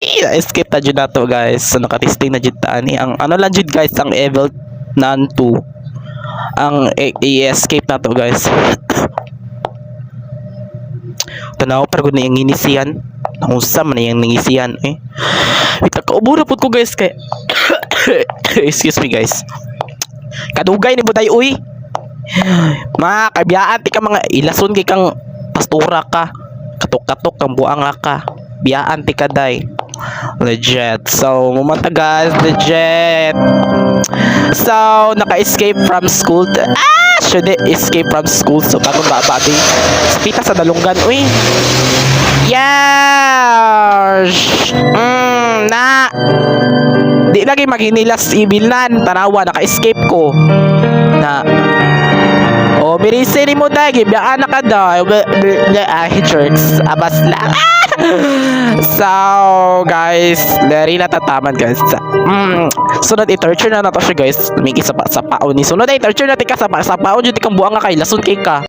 escape ta jud nato guys. So nakatesting na jud ta ani ang ano lang jud guys ang Evil Nun 2 ang i-escape nato guys. Tanaw para gud na yung inisiyan. Unsa man yung nangisiyan eh. Wait, kaubo na pud ko guys kay excuse me guys. Kadugay ni buday uy. Mga kabiyaan ti ka mga ilason kay kang pastura ka. Katok-katok kang buang ka. Biyaan ti ka day. Legit. So, mumanta guys, legit. So, naka-escape from school. Should escape from school. So, bagong babati. Pita sa dalunggan. Uy. Yes! Na. Di lagi maghinilas ibilnan. Tanawa, naka-escape ko. Na. Oh, birisini mo dahil. Gibiyaan na ka daw. Jerks. Abas lang. So, guys, dari na tataman, guys. Sunod i-torture na nato siya, guys. May isa pa sa paon ni. Sunod i-torture na tika sa paon. Yung tikang buang nga kay lasun kay ka.